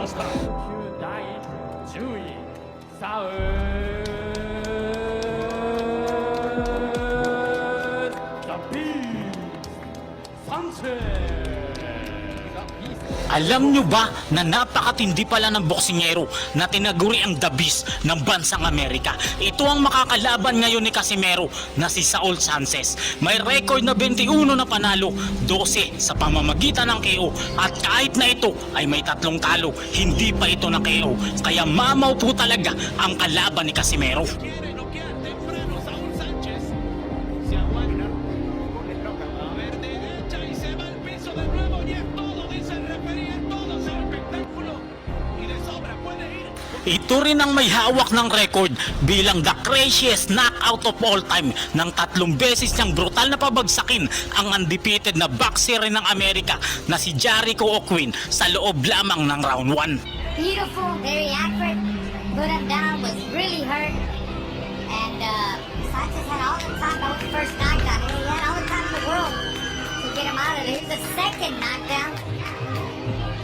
第10位サウザ・ピースサンチェス。 Alam nyo ba na napakatindi pala ng boksingero na tinaguri ang The Beast ng bansang Amerika? Ito ang makakalaban ngayon ni Casimero na si Saul Sanchez. May record na 21 na panalo, 12 sa pamamagitan ng KO. At kahit na ito ay may 3 talo, hindi pa ito na KO. Kaya mamaw po talaga ang kalaban ni Casimero. Quiere noquear temprano Saúl Sánchez. Se aguanta. A ver derecha y se va al piso de nuevo. Y es todo, dice el referee, es todo. Es el espectáculo. Y de sobra puede ir. Ito rin ang may hawak ng record bilang the craziest knockout of all time ng 3 beses niyang brutal na pabagsakin ang undefeated na boxer rin ng Amerika na si Jericho O'Quinn sa loob lamang ng round 1. Beautiful, very accurate. Put him down, was really hurt. And Sanchez had all the time. That was the first knockdown. He had all the time in the world to get him out of there. Here's the second knockdown.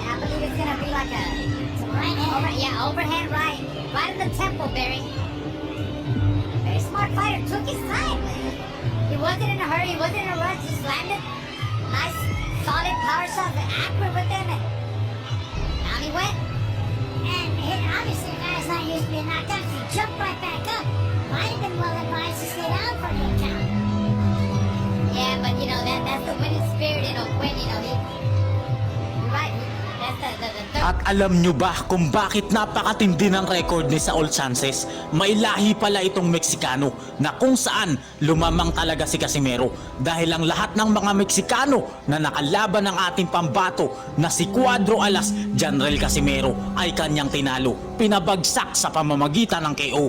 And I believe it's going to be like a right hand. Overhand right. Right in the temple, Barry. Very smart fighter. Took his time. He wasn't in a hurry. He wasn't in a rush. Just landed. Nice, solid power shots. Accurate with them. And down he went. And obviously, the guy's not used to being knocked out. He jumped right back up. Might have been well advised to stay down for the count. Yeah, but you know, that's the winning spirit in O'Quinn. You know, you're right. That's the third. At alam nyo ba kung bakit napakatindi ng record ni Saul Sanchez? May lahi pala itong Meksikano na kung saan lumamang talaga si Casimero dahil ang lahat ng mga Meksikano na nakalaban ng ating pambato na si Cuadro Alas General Casimero ay kanyang tinalo, pinabagsak sa pamamagitan ng KO.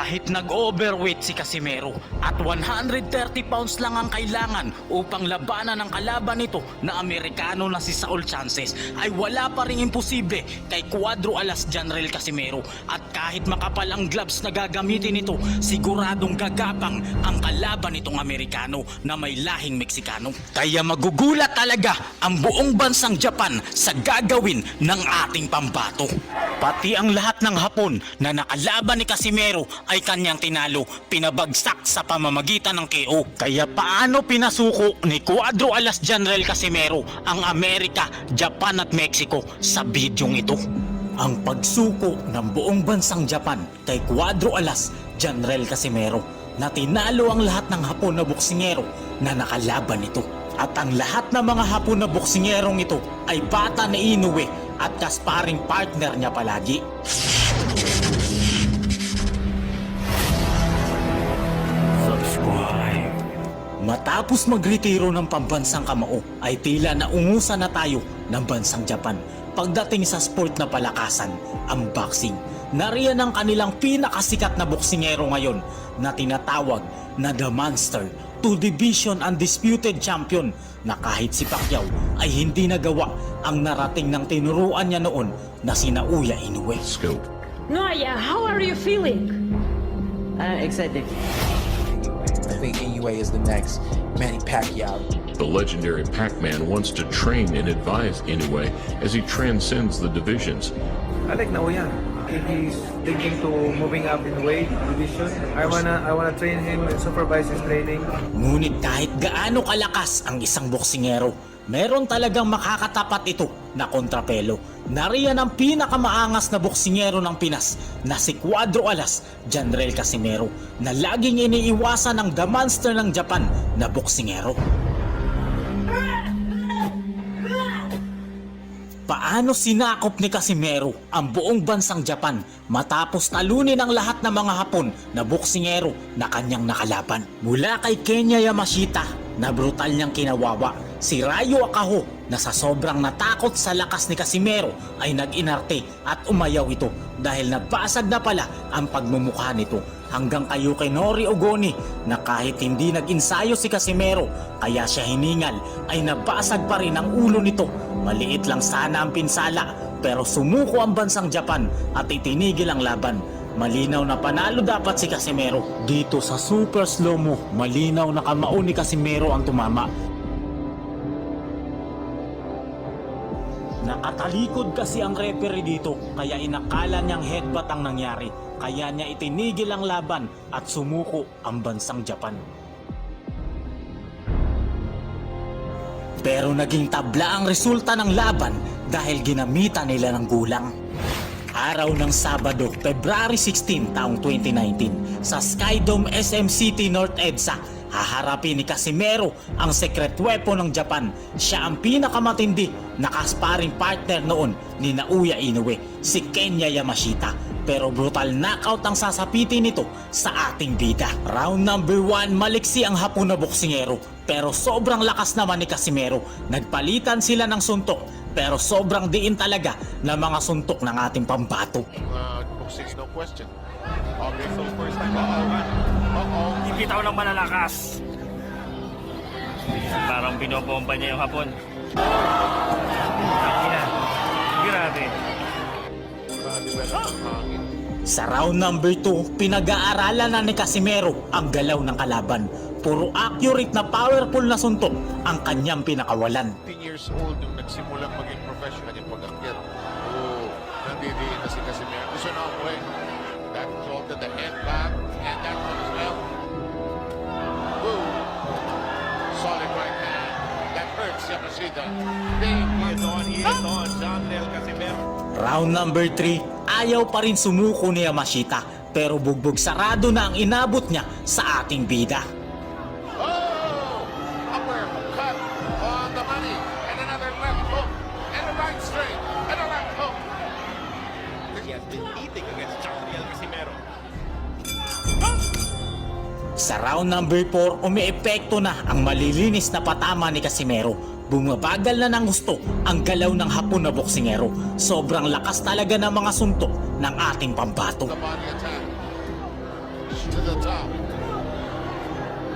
Kahit nag-overweight si Casimero at 130 pounds lang ang kailangan upang labanan ang kalaban nito na Amerikano na si Saul Sanchez, ay wala pa ring imposible kay Cuadro Alas General Casimero. At kahit makapal ang gloves na gagamitin nito, siguradong gagapang ang kalaban nitong Amerikano na may lahing Meksikano. Kaya magugulat talaga ang buong bansang Japan sa gagawin ng ating pambato. Pati ang lahat ng Hapon na nakalaban ni Casimero ay kanyang tinalo, pinabagsak sa pamamagitan ng KO. Kaya paano pinasuko ni Cuadro Alas General Casimero ang Amerika, Japan at Mexico sa bidyong ito? Ang pagsuko ng buong bansang Japan kay Cuadro Alas General Casimero na tinalo ang lahat ng Hapon na boksingero na nakalaban nito. At ang lahat ng mga Hapon na boksingerong ito ay bata ni Inoue at kasparing partner niya palagi. Matapos magretiro ng pambansang kamao ay tila naungusan na tayo ng bansang Japan pagdating sa sport na palakasan, ang boxing. Nariyan ang kanilang pinakasikat na boksingero ngayon na tinatawag na The Monster, 2 Division Undisputed Champion, na kahit si Pacquiao ay hindi nagawa ang narating ng tinuruan niya noon na sina Uya Inoue. Scoop. Noya, how are you feeling? Excited. I think Inoue is the next Manny Pacquiao. The legendary Pac-Man wants to train and advise Inoue as he transcends the divisions. I like Naoya. If he's thinking to moving up in weight division, I wanna train him and supervise his training. Ngunit kahit gaano kalakas ang isang boksingero, meron talagang makakatapat ito na kontrapelo. Nariyan ang pinakamaangas na boksingero ng Pinas na si Cuadro Alas General Casimero na laging iniiwasan ng The Monster ng Japan na boksingero. Paano sinakop ni Casimero ang buong bansang Japan matapos talunin ang lahat ng mga Hapon na boksingero na kanyang nakalaban? Mula kay Kenya Yamashita na brutal niyang kinawawa, si Ryo Akaho na sa sobrang natakot sa lakas ni Casimero ay nag-inarte at umayaw ito dahil nabasag na pala ang pagmumukha nito hanggang kay Yukinori Ogoni na kahit hindi nag-insayo si Casimero kaya siya hiningal ay nabasag pa rin ang ulo nito. Maliit lang sana ang pinsala pero sumuko ang bansang Japan at itinigil ang laban. Malinaw na panalo dapat si Casimero. Dito sa super slow-mo, malinaw na kamao ni Casimero ang tumama. Nakatalikod kasi ang referee dito kaya inakala niyang headbutt ang nangyari. Kaya niya itinigil ang laban at sumuko ang bansang Japan. Pero naging tabla ang resulta ng laban dahil ginamitan nila ng gulang. Araw ng Sabado, February 16, taong 2019, sa Skydome SM City, North EDSA, haharapin ni Casimero ang secret weapon ng Japan. Siya ang pinakamatindi na kasparing partner noon ni Naoya Inoue, si Kenya Yamashita. Pero brutal knockout ang sasapitin nito sa ating bida. Round number 1, maliksi ang Hapon na boksingero. Pero sobrang lakas naman ni Casimero. Nagpalitan sila ng suntok. Pero sobrang diin talaga na mga suntok ng ating pambato. Boxing, no question. Okay, so first time Uh-oh. Ikita ko ng malalakas. Parang binobomba niya yung Hapon. Ina. Grabe. Sa round number 2, pinag-aaralan na ni Casimero ang galaw ng kalaban. Puro accurate na powerful na suntok ang kanyang pinakawalan. 10 years old nung nagsimulang maging professional yung pag-akyat. Oo, nandidiin na si Casimero. Gusto na ako eh. That called to the head back and that one as well. Woo! Solid right hand. That hurts Yamashita. He is on, John Del Casimero. Round number 3, ayaw pa rin sumuko ni Yamashita pero bugbog sarado na ang inabot niya sa ating bida. Oh! Upper cut on the money. And another left hook. And a right straight. And a left hook. He has been eating against John Del Casimero. Sa round number 4, umiepekto na ang malilinis na patama ni Casimero. Bumabagal na ng gusto ang galaw ng Hapon na boksingero. Sobrang lakas talaga ng mga suntok ng ating pambato. The body attack. To the top.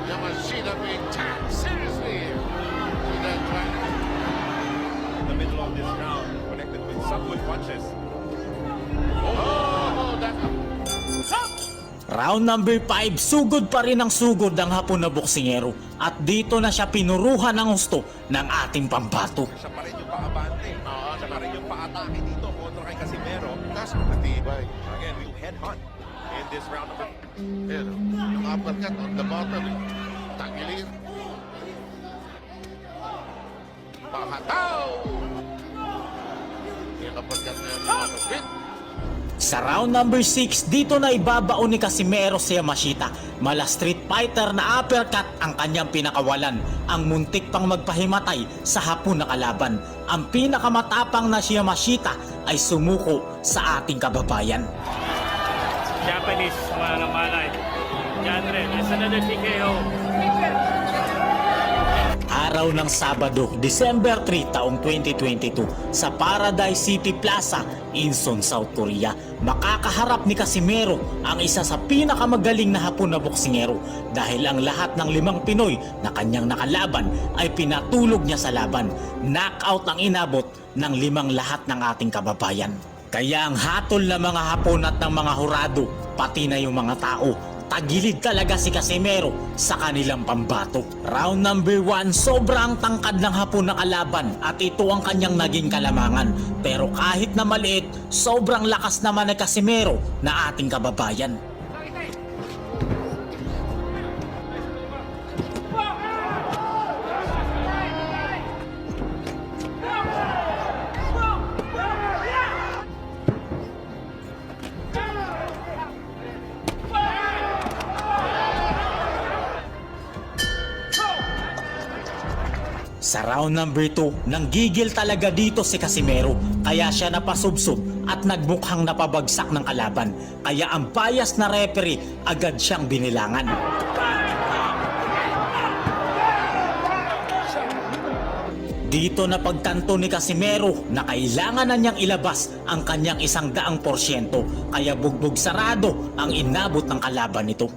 Yamashita being tapped seriously here. To that track. In the middle of this round, connected with some good punches. Oh, that. Round number 5, sugod pa rin ang sugod ng Hapon na boksingero. At dito na siya pinuruhan ng gusto ng ating pambato. Siya pa rin yung paabante. Siya pa rin yung paatake dito kontra kay Casimero. Kaso matibay. Again, we head hunt in this round number. Pero, yung uppercut on the bottom. Tangilin. Pahataw! Yung uppercut na yung uppercut. Sa round number 6, dito na ibabaon ni Casimero si Yamashita. Mala street fighter na uppercut ang kanyang pinakawalan. Ang muntik pang magpahimatay sa Hapon na kalaban. Ang pinakamatapang na si Yamashita ay sumuko sa ating kababayan. Japanese, mga malay. Yan rin, it's another TKO. Araw ng Sabado, December 3, taong 2022, sa Paradise City Plaza, Incheon, South Korea, makakaharap ni Casimero ang isa sa pinakamagaling na Hapon na boksingero dahil ang lahat ng 5 Pinoy na kanyang nakalaban ay pinatulog niya sa laban. Knockout ang inabot ng 5 lahat ng ating kababayan. Kaya ang hatol ng mga Hapon at ng mga hurado, pati na yung mga tao, tagilid talaga si Casimero sa kanilang pambato. Round number 1, sobrang tangkad ng Hapon na kalaban at ito ang kanyang naging kalamangan. Pero kahit na maliit, sobrang lakas naman ni Casimero na ating kababayan. Sa round number 2, nanggigil talaga dito si Casimero kaya siya napasubsob at nagmukhang napabagsak ng kalaban. Kaya ang bias na referee agad siyang binilangan. Dito na pagtanto ni Casimero na kailangan na niyang ilabas ang kanyang 100%, kaya bugbog sarado ang inabot ng kalaban nito.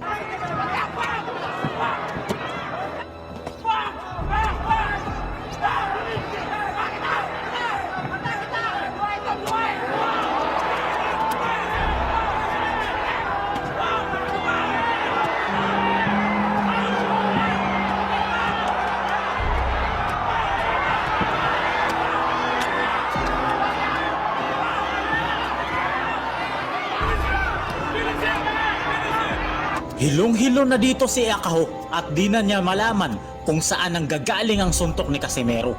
Hilong-hilo na dito si Akaho at di na niya malaman kung saan ang gagaling ang suntok ni Casimero.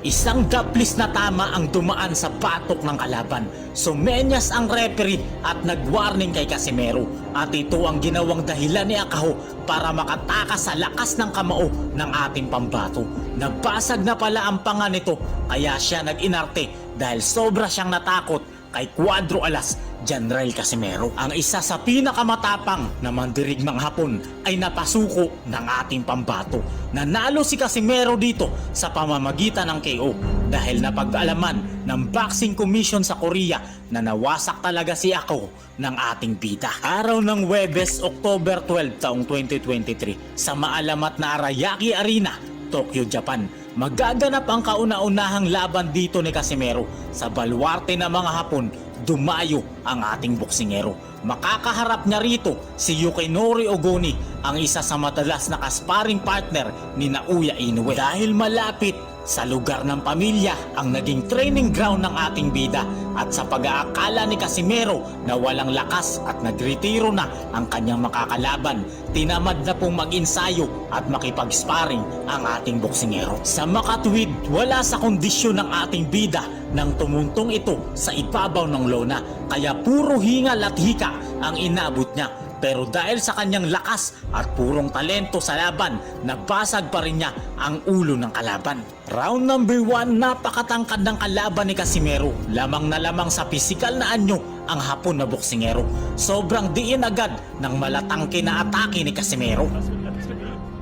Isang daplis na tama ang dumaan sa batok ng kalaban. Sumenyas ang referee at nag-warning kay Casimero. At ito ang ginawang dahilan ni Akaho para makatakas sa lakas ng kamao ng ating pambato. Nabasag na pala ang panga nito kaya siya nag-inarte dahil sobra siyang natakot kay Cuadro Alas General Casimero. Ang isa sa pinakamatapang na mandirigmang Hapon ay napasuko ng ating pambato. Nanalo si Casimero dito sa pamamagitan ng KO dahil napag-alaman ng Boxing Commission sa Korea na nawasak talaga si Akaho ng ating bida. Araw ng Huwebes, October 12 taong 2023 sa maalamat na Arayaki Arena, Tokyo, Japan, magaganap ang kauna-unahang laban dito ni Casimero. Sa baluarte ng mga Hapon, dumayo ang ating boksingero. Makakaharap niya rito si Yukinori Ogoni, ang isa sa madalas na kasparing partner ni Naoya Inoue. Dahil malapit sa lugar ng pamilya ang naging training ground ng ating bida at sa pag-aakala ni Casimero na walang lakas at nagretiro na ang kanyang makakalaban, tinamad na pong mag-insayo at makipag-sparring ang ating boksingero. Sa makatuwid, wala sa kondisyon ng ating bida nang tumuntong ito sa ibabaw ng lona, kaya puro hingal at hika ang inabot niya. Pero dahil sa kanyang lakas at purong talento sa laban, nabasag pa rin niya ang ulo ng kalaban. Round number 1, napakatangkad ng kalaban ni Casimero. Lamang na lamang sa pisikal na anyo ang Hapon na boksingero. Sobrang diin agad ng malatangke na atake ni Casimero.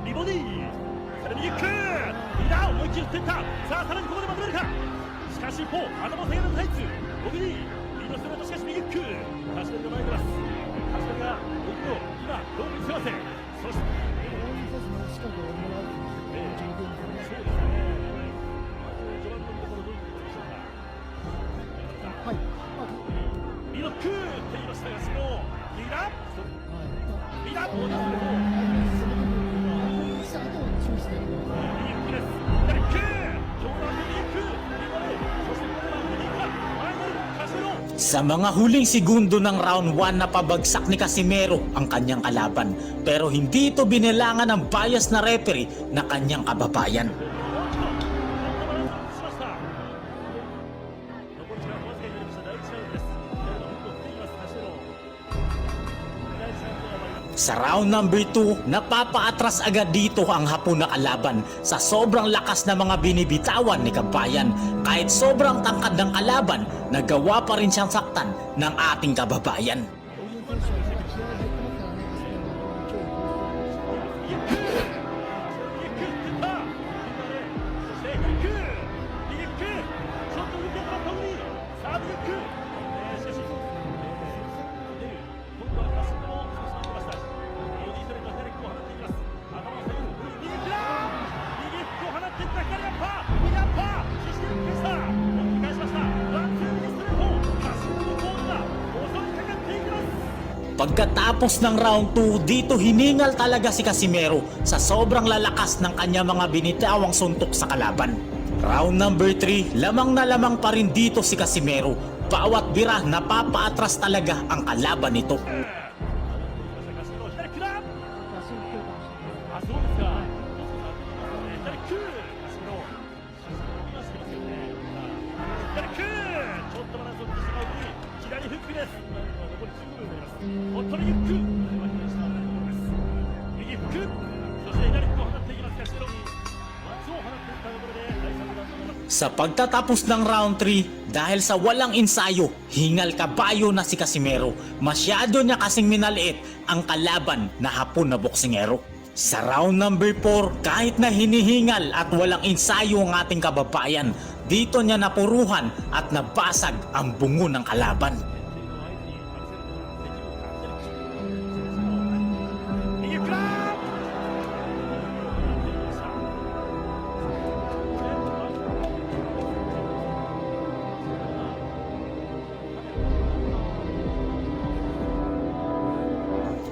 リボディさらにキックリーダー思い切っていったさあさらにここでまとめるかしかし一方頭下げのタイツオギリリードしてまたしかし右キック足取りが前に出ます足取りがオギリを今どう見せませんそしてそうですね序盤のところどういうことでしょうかリードキックって言いましたがそのリーダーリーダーどうですかSa mga huling segundo ng round 1, napabagsak ni Casimero ang kanyang kalaban, pero hindi ito binilangan ng bias na referee na kanyang kababayan. Sa round number 2, napapaatras agad dito ang Hapon na kalaban sa sobrang lakas na mga binibitawan ni kabayan. Kahit sobrang tangkad ng kalaban, nagawa pa rin siyang saktan ng ating kababayan. Pagkatapos ng round 2, dito hiningal talaga si Casimero sa sobrang lalakas ng kanya mga binitawang suntok sa kalaban. Round number 3, lamang na lamang pa rin dito si Casimero. Bawat bira, napapaatras talaga ang kalaban nito. Sa pagtatapos ng round 3, dahil sa walang ensayo, hingal kabayo na si Casimero. Masyado niya kasing minaliit ang kalaban na Hapon na boksingero. Sa round number 4, kahit na hinihingal at walang ensayo ang ating kababayan, dito niya napuruhan at nabasag ang bungo ng kalaban.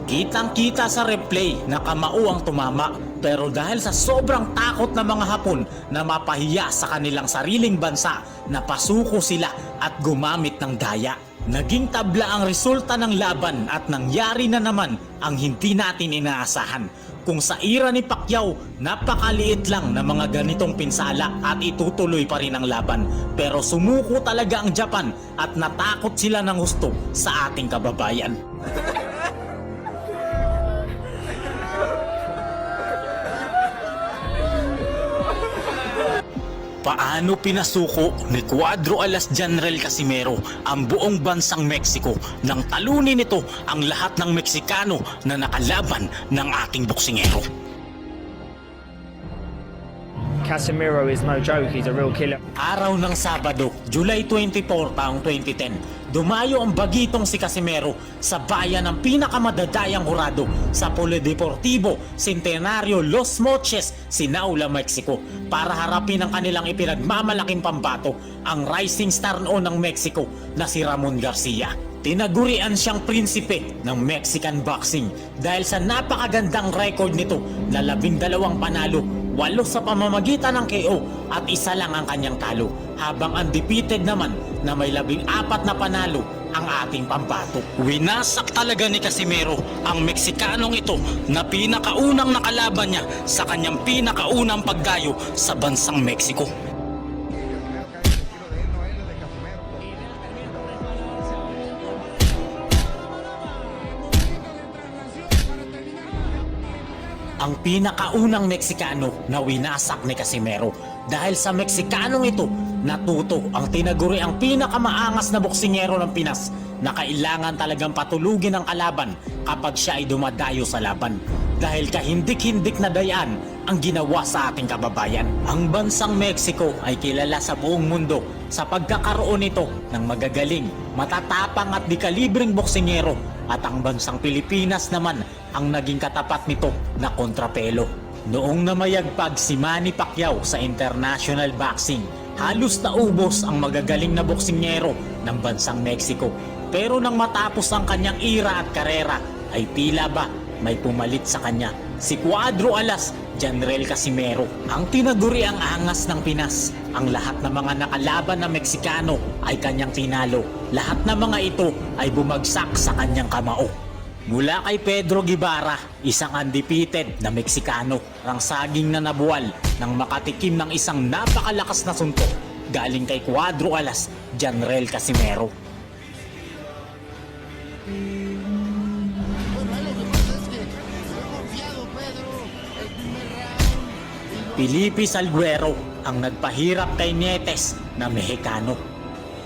Kitang-kita sa replay na kamao ang tumama, pero dahil sa sobrang takot ng mga Hapon na mapahiya sa kanilang sariling bansa, napasuko sila at gumamit ng daya. Naging tabla ang resulta ng laban at nangyari na naman ang hindi natin inaasahan. Kung sa ira ni Pacquiao, napakaliit lang na mga ganitong pinsala at itutuloy pa rin ang laban. Pero sumuko talaga ang Japan at natakot sila ng gusto sa ating kababayan. Paano pinasuko ni Cuadro Alas General Casimero ang buong bansang Mexico nang talunin nito ang lahat ng Meksikano na nakalaban ng ating boksingero? Casemiro is no joke. He's a real killer. Araw ng Sabado, July 24, taong 2010, dumayo ang bagitong si Casimero sa bayan ng pinakamadadayang hurado sa Polideportivo Centenario Los Moches, Sinaula, Mexico para harapin ang kanilang ipinagmamalaking pambato, ang rising star noon ng Mexico na si Ramon Garcia. Tinagurian siyang prinsipe ng Mexican boxing dahil sa napakagandang record nito na 12 panalo, 8 sa pamamagitan ng KO at 1 lang ang kanyang talo, habang undefeated naman na may 14 na panalo ang ating pambato. Winasak talaga ni Casimero ang Meksikanong ito na pinakaunang nakalaban niya sa kanyang pinakaunang pagdayo sa bansang Mexico. Ang pinakaunang Meksikano na winasak ni Casimero. Dahil sa Meksikanong ito, natuto ang tinaguri ang pinakamaangas na boksingero ng Pinas na kailangan talagang patulugin ang kalaban kapag siya ay dumadayo sa laban. Dahil kahindik-hindik na dayaan ang ginawa sa ating kababayan. Ang bansang Mexico ay kilala sa buong mundo sa pagkakaroon nito ng magagaling, matatapang at di-kalibreng boksingero, at ang bansang Pilipinas naman ang naging katapat nito na kontrapelo. Noong namayagpag si Manny Pacquiao sa international boxing, halos naubos ang magagaling na boksingero ng bansang Mexico. Pero nang matapos ang kanyang ira at karera, ay tila ba may pumalit sa kanya, si Cuadro Alas General Casimero. Ang tinaguri ang angas ng Pinas. Ang lahat ng mga nakalaban na Meksikano ay kanyang tinalo. Lahat ng mga ito ay bumagsak sa kanyang kamao. Mula kay Pedro Guevara, isang undefeated na Meksikano, ang saging na nabuwal nang makatikim ng isang napakalakas na suntok galing kay Cuadro Alas General Casimero. Felipe Salguero ang nagpahirap kay Nietes na Mexicano.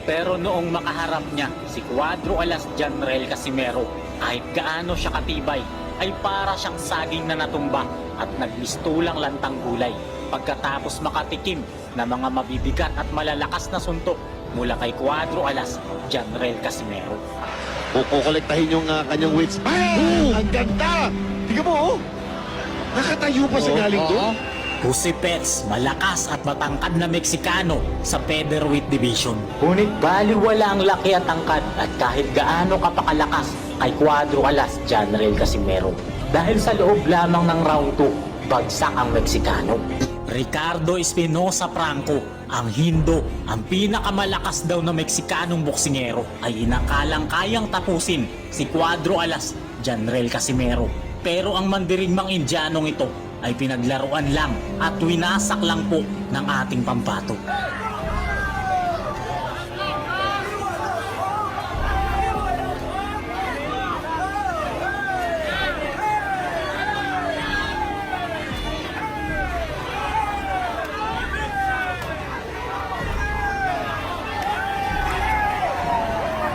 Pero noong makaharap niya si Cuadro Alas General Casimero, kahit gaano siya katibay, ay para siyang saging na natumba at nagmistulang lantang gulay pagkatapos makatikim na mga mabibigat at malalakas na suntok mula kay Cuadro Alas General Casimero. Kukolektahin yung kanyang weights. Ay! Ang ganda! Tingnan mo, oh! Nakatayo pa sa galing doon. Jose Pets, malakas at matangkad na Meksikano sa featherweight division. Ngunit baliwala ang laki at tangkad at kahit gaano kapakalakas kay Cuadro Alas General Casimero. Dahil sa loob lamang ng round 2, bagsak ang Meksikano. Ricardo Espinosa Franco, ang Hindo, ang pinakamalakas daw na Meksikanong boksingero, ay inakalang kayang tapusin si Cuadro Alas General Casimero. Pero ang mandirigmang Indianong ito ay pinaglaruan lang at winasak lang po ng ating pambato.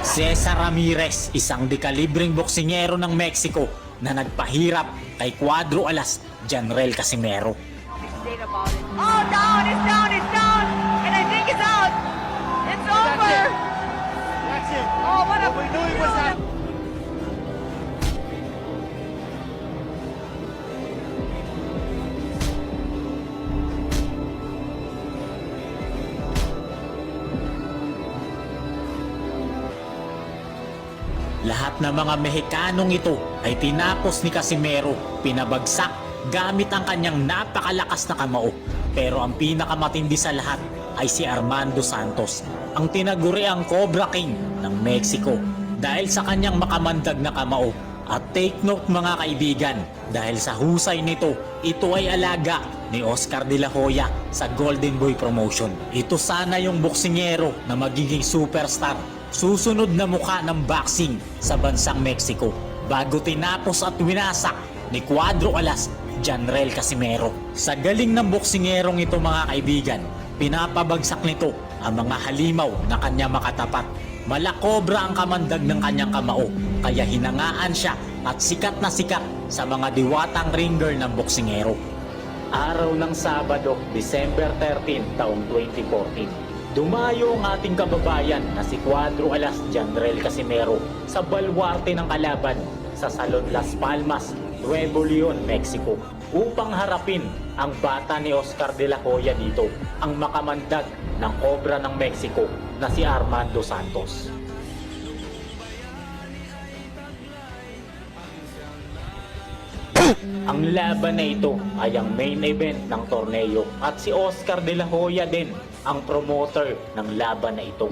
Cesar Ramirez, isang dekalibreng boksingero ng Mexico na nagpahirap kay Cuadro Alas, Janrel Casimero. Oh, down, it's down, it's down. And I think it's out. It's over. That's it. Oh, what a... We knew it was out. Lahat ng mga Mexicanong ito ay tinapos ni Casimero, pinabagsak gamit ang kanyang napakalakas na kamao. Pero ang pinakamatindi sa lahat ay si Armando Santos, ang tinaguriang Cobra King ng Mexico dahil sa kanyang makamandag na kamao. At take note mga kaibigan, dahil sa husay nito, ito ay alaga ni Oscar De La Hoya sa Golden Boy Promotion. Ito sana yung boksingero na magiging superstar, susunod na mukha ng boxing sa bansang Mexico, bago tinapos at winasak ni Cuadro Alas, Janrel Casimero. Sa galing ng boksingerong ito mga kaibigan, pinapabagsak nito ang mga halimaw na kanya makatapat. Malakobra ang kamandag ng kanyang kamao, kaya hinangaan siya at sikat na sikat sa mga diwatang ringer ng boksingero. Araw ng Sabado, December 13, taong 2014. Dumayo ang ating kababayan na si Cuadro Alas, Janrel Casimero sa balwarte ng kalaban sa Salon Las Palmas, Nuevo Leon, Mexico, upang harapin ang bata ni Oscar De La Hoya dito, ang makamandag ng Cobra ng Mexico na si Armando Santos. Ang laban na ito ay ang main event ng torneo at si Oscar De La Hoya din ang promoter ng laban na ito.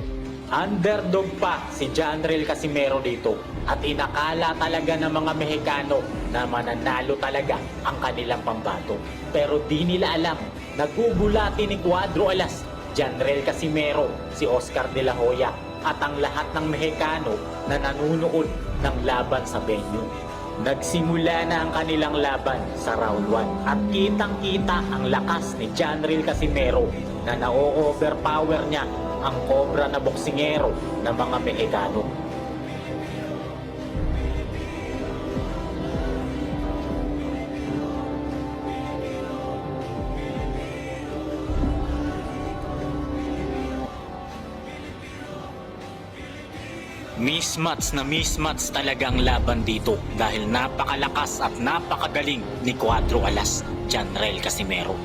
Underdog pa si Janrel Casimero dito at inakala talaga ng mga Mexicano na mananalo talaga ang kanilang pambato. Pero di nila alam, nagugulati ni Cuadro Alas, Janrel Casimero, si Oscar De La Hoya at ang lahat ng Mexicano na nanunood ng laban sa venue. Nagsimula na ang kanilang laban sa round 1 at kitang-kita ang lakas ni Janrel Casimero na na-overpower niya ang Cobra na boksingero ng mga Mexicano. Mismatch talaga ang laban dito dahil napakalakas at napakagaling ni Cuadro Alas, Janrel Casimero.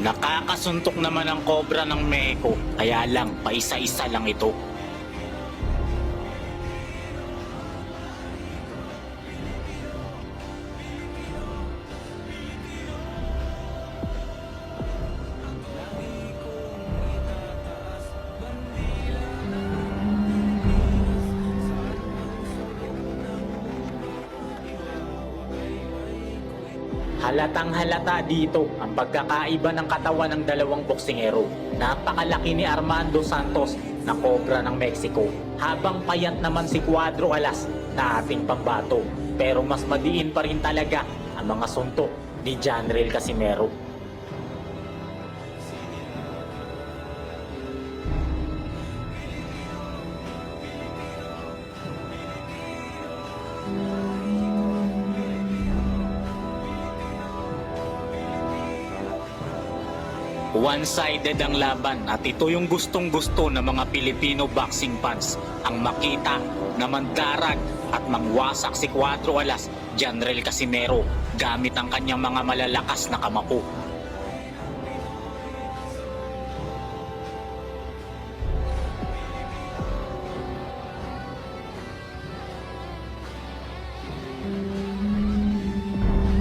Nakakasuntok naman ang Cobra ng Mexico, kaya lang paisa-isa lang ito. Halatang halata dito ang pagkakaiba ng katawan ng dalawang boksingero. Napakalaki ni Armando Santos na Cobra ng Mexico, habang payat naman si Cuadro Alas na ating pambato. Pero mas madiin pa rin talaga ang mga suntok ni Janrel Casimero. One-sided ang laban at ito yung gustong-gusto ng mga Filipino boxing fans, ang makita na mandarag at mangwasak si Cuadro Alas, Janrel Casimero gamit ang kanyang mga malalakas na kamao.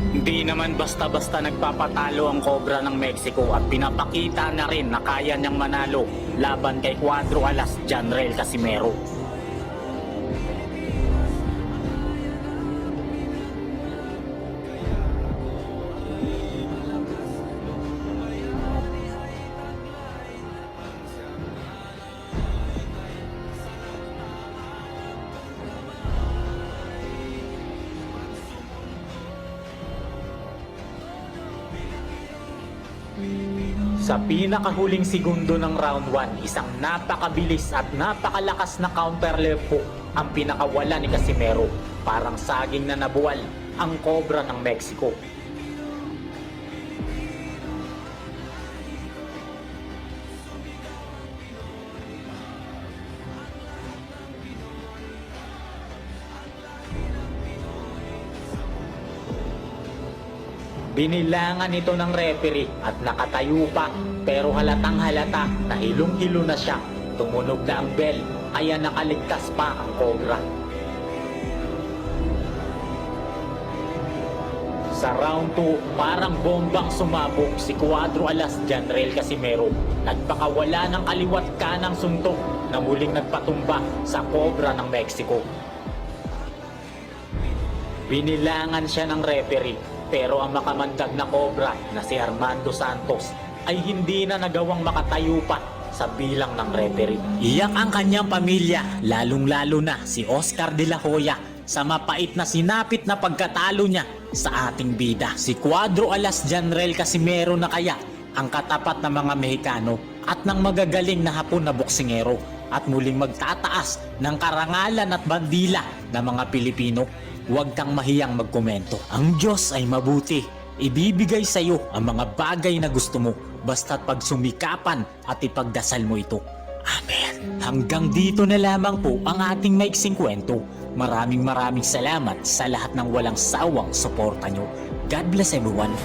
Hindi naman basta-basta nagpapatalo ang Cobra ng Mexico at pinapakita na rin na kaya niyang manalo laban kay Cuadro Alas, Janrel Casimero. Sa pinakahuling segundo ng round 1, isang napakabilis at napakalakas na counter left hook ang pinakawala ni Casimero. Parang saging na nabuwal ang Cobra ng Mexico. Binilangan ito ng referee at nakatayo pa, pero halatang halata na hilong-hilo na siya. Tumunog na ang bell, kaya nakaligtas pa ang Cobra. Sa round 2, parang bombang sumabog si Cuadro Alas Janrel Casimero. Nagpakawala ng kaliwat kanang suntok na muling nagpatumba sa Cobra ng Mexico. Binilangan siya ng referee, pero ang makamandag na Cobra na si Armando Santos ay hindi na nagawang makatayo pa sa bilang ng referee. Iyak ang kanyang pamilya, lalong-lalo na si Oscar de la Hoya sa mapait na sinapit na pagkatalo niya sa ating bida. Si Cuadro Alas Janrel Casimero na kaya ang katapat ng mga Mexicano at ng magagaling na Hapon na boksingero at muling magtataas ng karangalan at bandila ng mga Pilipino. Huwag kang mahiyang magkomento. Ang Diyos ay mabuti. Ibibigay sa iyo ang mga bagay na gusto mo basta't pagsumikapan at ipagdasal mo ito. Amen. Hanggang dito na lamang po ang ating maiksing kwento. Maraming salamat sa lahat ng walang sawang suporta nyo. God bless everyone.